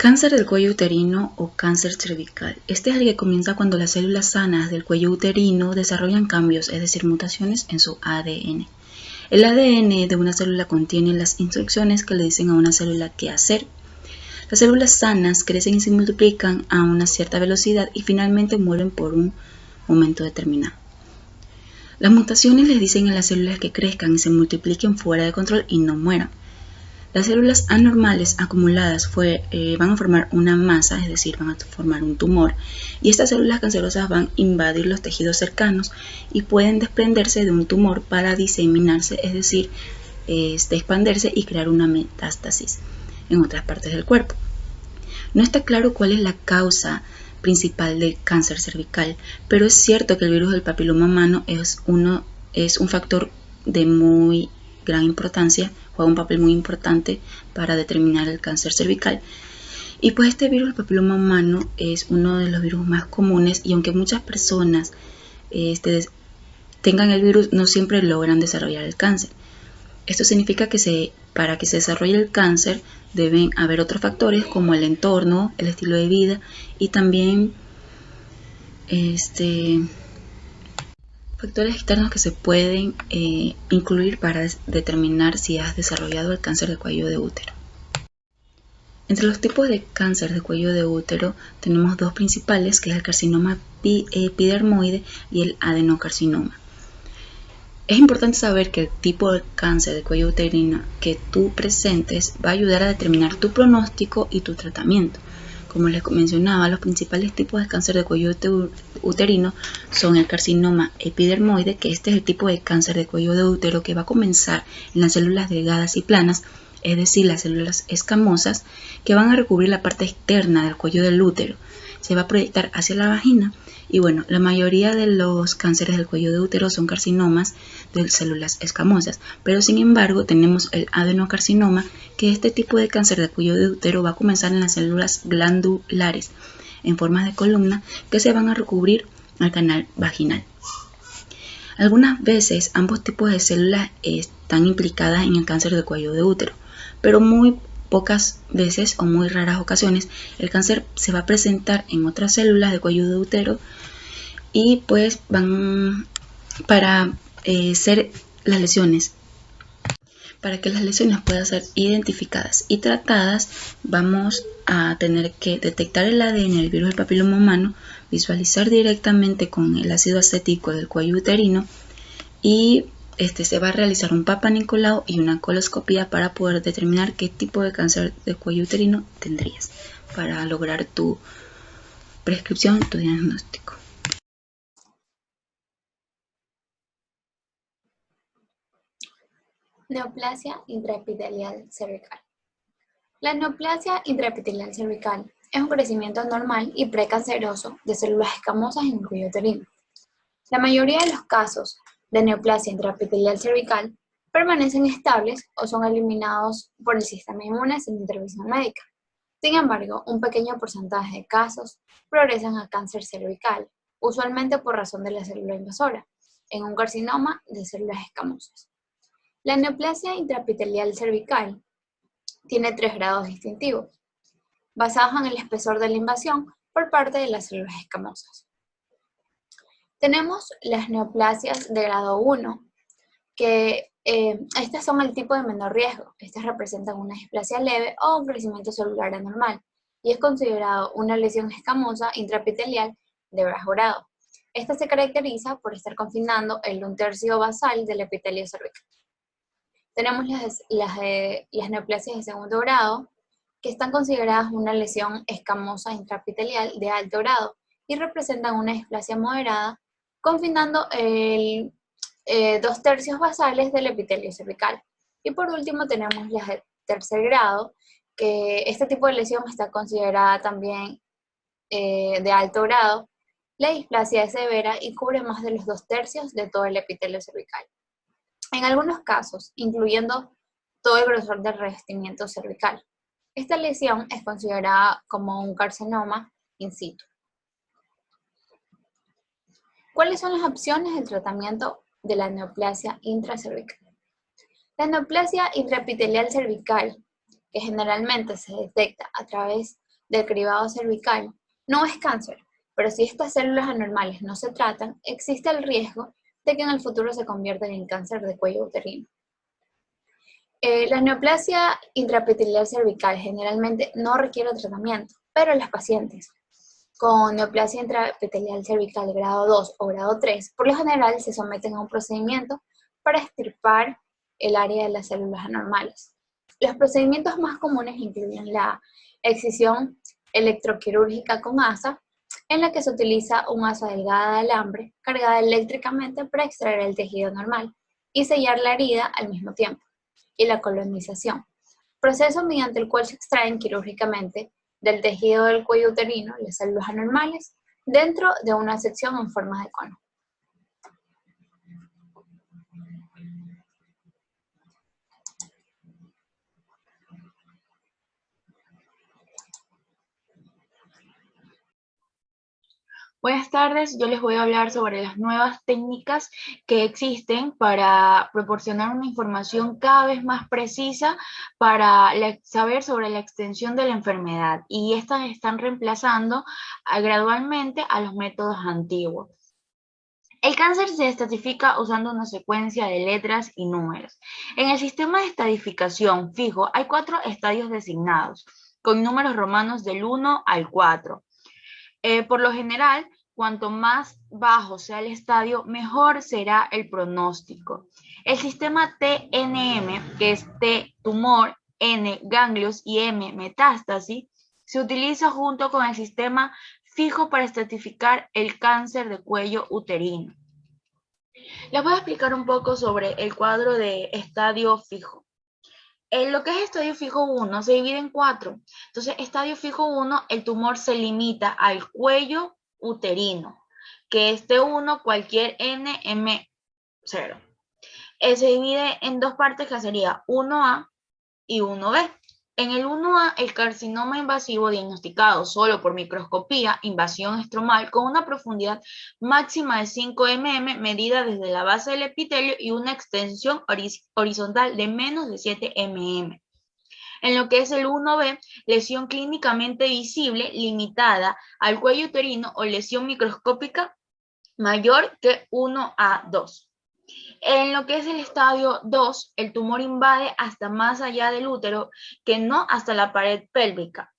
Cáncer del cuello uterino o cáncer cervical. Este es el que comienza cuando las células sanas del cuello uterino desarrollan cambios, es decir, mutaciones en su ADN. El ADN de una célula contiene las instrucciones que le dicen a una célula qué hacer. Las células sanas crecen y se multiplican a una cierta velocidad y finalmente mueren por un momento determinado. Las mutaciones les dicen a las células que crezcan y se multipliquen fuera de control y no mueran. Las células anormales acumuladas van a formar una masa, es decir, van a formar un tumor, y estas células cancerosas van a invadir los tejidos cercanos y pueden desprenderse de un tumor para diseminarse, es decir, expandirse y crear una metástasis en otras partes del cuerpo. No está claro cuál es la causa principal del cáncer cervical, pero es cierto que el virus del papiloma humano es un factor de muy gran importancia, juega un papel muy importante para determinar el cáncer cervical. Y pues este virus del papiloma humano es uno de los virus más comunes y aunque muchas personas tengan el virus, no siempre logran desarrollar el cáncer. Esto significa que para que se desarrolle el cáncer deben haber otros factores como el entorno, el estilo de vida y también factores externos que se pueden incluir para determinar si has desarrollado el cáncer de cuello de útero. Entre los tipos de cáncer de cuello de útero tenemos dos principales, que es el carcinoma epidermoide y el adenocarcinoma. Es importante saber que el tipo de cáncer de cuello uterino que tú presentes va a ayudar a determinar tu pronóstico y tu tratamiento. Como les mencionaba, los principales tipos de cáncer de cuello uterino son el carcinoma epidermoide, que este es el tipo de cáncer de cuello de útero que va a comenzar en las células delgadas y planas, es decir, las células escamosas que van a recubrir la parte externa del cuello del útero. Se va a proyectar hacia la vagina y bueno, la mayoría de los cánceres del cuello de útero son carcinomas de células escamosas, pero sin embargo tenemos el adenocarcinoma, que este tipo de cáncer de cuello de útero va a comenzar en las células glandulares en forma de columna que se van a recubrir al canal vaginal. Algunas veces ambos tipos de células están implicadas en el cáncer de cuello de útero, pero muy pocas veces o muy raras ocasiones el cáncer se va a presentar en otras células de cuello de útero y pues van para ser las lesiones. Para que las lesiones puedan ser identificadas y tratadas, vamos a tener que detectar el ADN del virus del papiloma humano, visualizar directamente con el ácido acético del cuello uterino y se va a realizar un Papa Nicolau y una coloscopía para poder determinar qué tipo de cáncer de cuello uterino tendrías para lograr tu prescripción, tu diagnóstico. Neoplasia intraepitelial cervical. La neoplasia intraepitelial cervical es un crecimiento anormal y precanceroso de células escamosas en el cuello uterino. La mayoría de los casos de neoplasia intraepitelial cervical permanecen estables o son eliminados por el sistema inmune sin intervención médica. Sin embargo, un pequeño porcentaje de casos progresan a cáncer cervical, usualmente por razón de la célula invasora, en un carcinoma de células escamosas. La neoplasia intraepitelial cervical tiene 3 grados distintivos, basados en el espesor de la invasión por parte de las células escamosas. Tenemos las neoplasias de grado 1, que estas son el tipo de menor riesgo. Estas representan una displasia leve o un crecimiento celular anormal y es considerado una lesión escamosa intraepitelial de bajo grado. Esta se caracteriza por estar confinando el 1/3 basal del epitelio cervical. Tenemos las neoplasias de segundo grado, que están consideradas una lesión escamosa intraepitelial de alto grado y representan una displasia moderada, confinando el 2/3 basales del epitelio cervical. Y por último tenemos las de tercer grado, que este tipo de lesión está considerada también de alto grado. La displasia es severa y cubre más de los 2/3 de todo el epitelio cervical. En algunos casos, incluyendo todo el grosor del revestimiento cervical. Esta lesión es considerada como un carcinoma in situ. ¿Cuáles son las opciones de tratamiento de la neoplasia intracervical? La neoplasia intraepitelial cervical, que generalmente se detecta a través del cribado cervical no es cáncer, pero si estas células anormales no se tratan, existe el riesgo de que en el futuro se conviertan en cáncer de cuello uterino. La neoplasia intraepitelial cervical generalmente no requiere tratamiento, pero las pacientes con neoplasia intraepitelial cervical grado 2 o grado 3, por lo general se someten a un procedimiento para extirpar el área de las células anormales. Los procedimientos más comunes incluyen la excisión electroquirúrgica con asa, en la que se utiliza un asa delgada de alambre cargada eléctricamente para extraer el tejido normal y sellar la herida al mismo tiempo, y la colonización, proceso mediante el cual se extraen quirúrgicamente del tejido del cuello uterino las células anormales dentro de una sección en forma de cono. Buenas tardes, yo les voy a hablar sobre las nuevas técnicas que existen para proporcionar una información cada vez más precisa para saber sobre la extensión de la enfermedad, y estas están reemplazando gradualmente a los métodos antiguos. El cáncer se estratifica usando una secuencia de letras y números. En el sistema de estadificación fijo hay 4 estadios designados, con números romanos del 1 al 4. Por lo general, cuanto más bajo sea el estadio, mejor será el pronóstico. El sistema TNM, que es T, tumor, N, ganglios y M, metástasis, se utiliza junto con el sistema fijo para estratificar el cáncer de cuello uterino. Les voy a explicar un poco sobre el cuadro de estadio fijo. En lo que es estadio fijo 1 se divide en 4. Entonces, estadio fijo 1, el tumor se limita al cuello uterino, que es T1 cualquier N, M0. Se divide en 2 partes, que sería 1A y 1B. En el 1A, el carcinoma invasivo diagnosticado solo por microscopía, invasión estromal, con una profundidad máxima de 5 mm medida desde la base del epitelio y una extensión horizontal de menos de 7 mm. En lo que es el 1B, lesión clínicamente visible limitada al cuello uterino o lesión microscópica mayor que 1A2. En lo que es el estadio 2, el tumor invade hasta más allá del útero, que no hasta la pared pélvica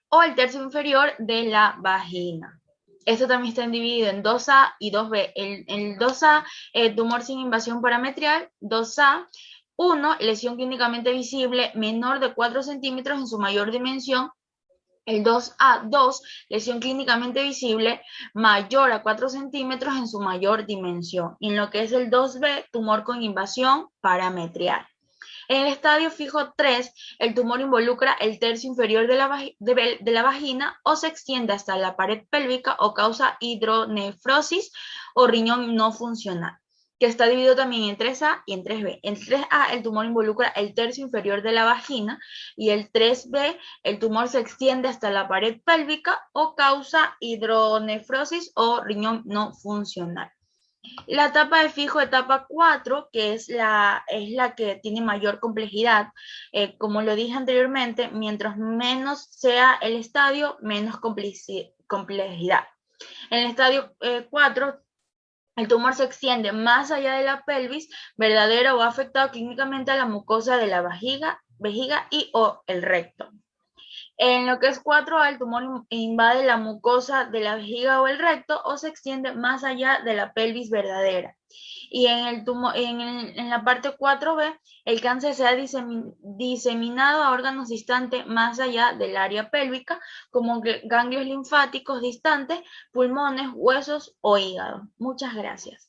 o el tercio inferior de la vagina. Esto también está dividido en 2A y 2B. El 2A, tumor sin invasión parametrial. 2A, 1, lesión clínicamente visible menor de 4 centímetros en su mayor dimensión. El 2A2, lesión clínicamente visible mayor a 4 centímetros en su mayor dimensión. Y en lo que es el 2B, tumor con invasión parametrial. En el estadio fijo 3, el tumor involucra el tercio inferior de la vagina o se extiende hasta la pared pélvica o causa hidronefrosis o riñón no funcional, que está dividido también en 3A y en 3B. En 3A, el tumor involucra el tercio inferior de la vagina, y el 3B, el tumor se extiende hasta la pared pélvica o causa hidronefrosis o riñón no funcional. La etapa de fijo, etapa 4, que es la que tiene mayor complejidad. Como lo dije anteriormente, mientras menos sea el estadio, menos complejidad. En el estadio 4, el tumor se extiende más allá de la pelvis verdadera o ha afectado clínicamente a la mucosa de la vejiga y o el recto. En lo que es 4A, el tumor invade la mucosa de la vejiga o el recto o se extiende más allá de la pelvis verdadera. Y en la parte 4B, el cáncer se ha diseminado a órganos distantes más allá del área pélvica, como ganglios linfáticos distantes, pulmones, huesos o hígado. Muchas gracias.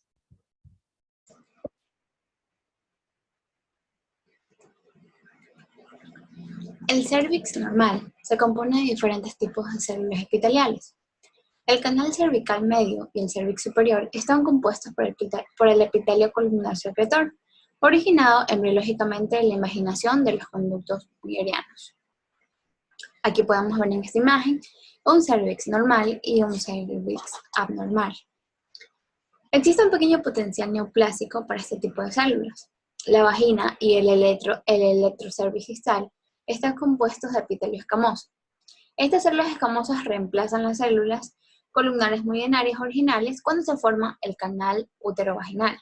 El cervix normal se compone de diferentes tipos de células epiteliales. El canal cervical medio y el cervix superior están compuestos por el epitelio columnar secretor, originado embriológicamente en la imaginación de los conductos mullerianos. Aquí podemos ver en esta imagen un cervix normal y un cervix abnormal. Existe un pequeño potencial neoplásico para este tipo de células. La vagina y el electrocervicistal están compuestos de epitelio escamoso. Estas células escamosas reemplazan las células columnares muy binarias originales cuando se forma el canal útero-vaginal.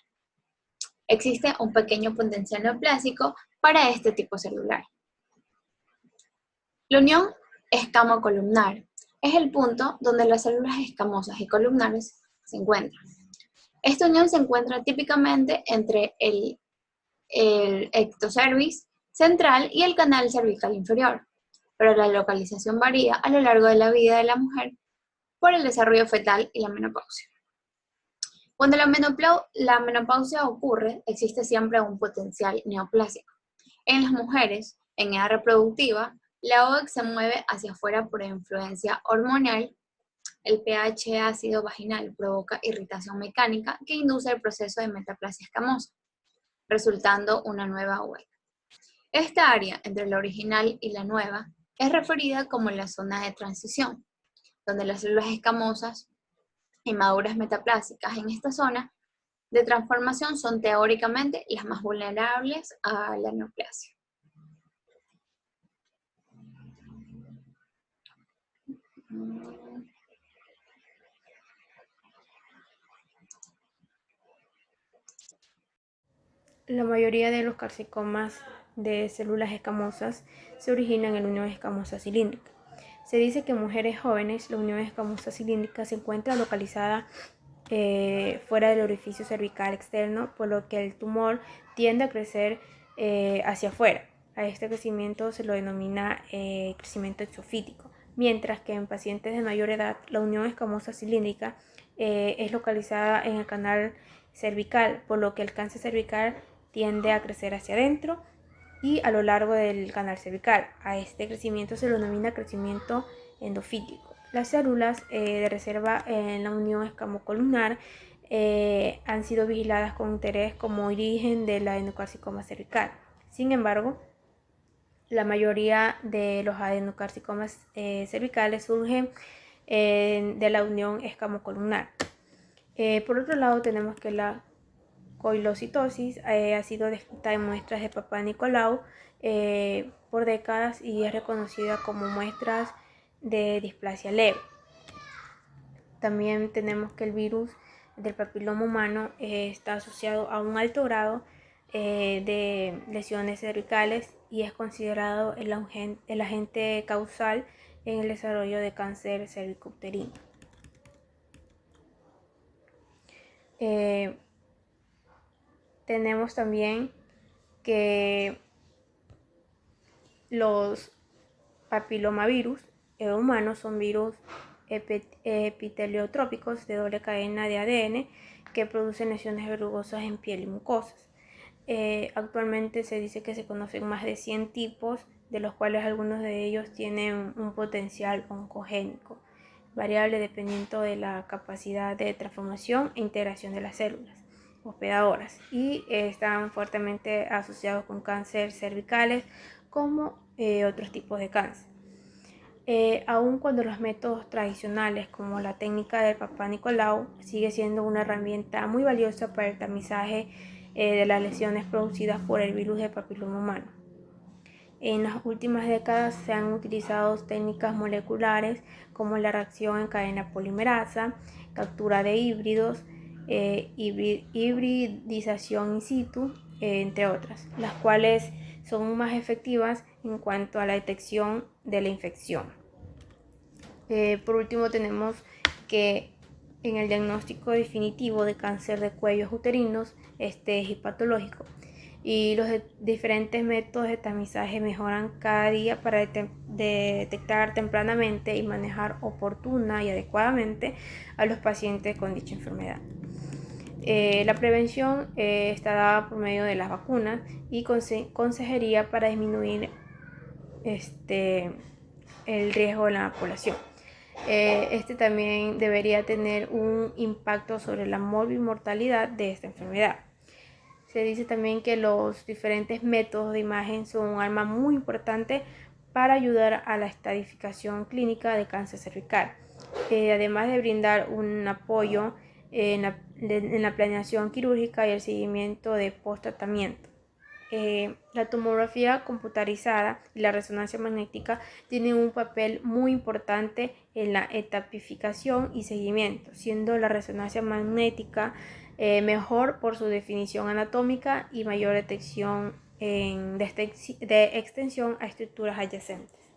Existe un pequeño potencial neoplásico para este tipo celular. La unión escamo-columnar es el punto donde las células escamosas y columnares se encuentran. Esta unión se encuentra típicamente entre el ectocervix central y el canal cervical inferior, pero la localización varía a lo largo de la vida de la mujer por el desarrollo fetal y la menopausia. Cuando la menopausia ocurre, existe siempre un potencial neoplásico. En las mujeres, en edad reproductiva, la OEX se mueve hacia afuera por influencia hormonal. El pH ácido vaginal provoca irritación mecánica que induce el proceso de metaplasia escamosa, resultando una nueva OEX. Esta área entre la original y la nueva es referida como la zona de transición, donde las células escamosas y maduras metaplásicas en esta zona de transformación son teóricamente las más vulnerables a la neoplasia. La mayoría de los carcinomas de células escamosas se originan en la unión escamosa cilíndrica. Se dice que en mujeres jóvenes la unión escamosa cilíndrica se encuentra localizada fuera del orificio cervical externo, por lo que el tumor tiende a crecer hacia afuera. A este crecimiento se lo denomina crecimiento exofítico, mientras que en pacientes de mayor edad la unión escamosa cilíndrica es localizada en el canal cervical, por lo que el cáncer cervical tiende a crecer hacia adentro y a lo largo del canal cervical. A este crecimiento se lo denomina crecimiento endofítico. Las células de reserva en la unión escamocolumnar han sido vigiladas con interés como origen de la adenocarcinoma cervical. Sin embargo, la mayoría de los adenocarcinomas cervicales surgen de la unión escamocolumnar. Por otro lado, tenemos que la coilocitosis ha sido descrita en muestras de Papá Nicolau por décadas y es reconocida como muestras de displasia leve. También tenemos que el virus del papiloma humano está asociado a un alto grado de lesiones cervicales y es considerado el agente causal en el desarrollo de cáncer cervicouterino. Tenemos también que los papilomavirus humanos son virus epiteliotrópicos de doble cadena de ADN que producen lesiones verrugosas en piel y mucosas. Actualmente se dice que se conocen más de 100 tipos, de los cuales algunos de ellos tienen un potencial oncogénico, variable dependiendo de la capacidad de transformación e integración de las células hospedadoras, y están fuertemente asociados con cáncer cervicales como otros tipos de cáncer. Aun cuando los métodos tradicionales como la técnica del Papá Nicolau sigue siendo una herramienta muy valiosa para el tamizaje de las lesiones producidas por el virus del papiloma humano. En las últimas décadas se han utilizado técnicas moleculares como la reacción en cadena polimerasa, captura de híbridos, hibridización in situ, entre otras, las cuales son más efectivas en cuanto a la detección de la infección. Por último, tenemos que en el diagnóstico definitivo de cáncer de cuellos uterinos este es hipatológico y los diferentes métodos de tamizaje mejoran cada día para detectar tempranamente y manejar oportuna y adecuadamente a los pacientes con dicha enfermedad. La prevención está dada por medio de las vacunas y consejería para disminuir el riesgo de la población. Este también debería tener un impacto sobre la morbimortalidad de esta enfermedad. Se dice también que los diferentes métodos de imagen son un arma muy importante para ayudar a la estadificación clínica de cáncer cervical, además de brindar un apoyo en la planeación quirúrgica y el seguimiento de post-tratamiento. la tomografía computarizada y la resonancia magnética tienen un papel muy importante en la etapificación y seguimiento, siendo la resonancia magnética mejor por su definición anatómica y mayor detección de extensión a estructuras adyacentes.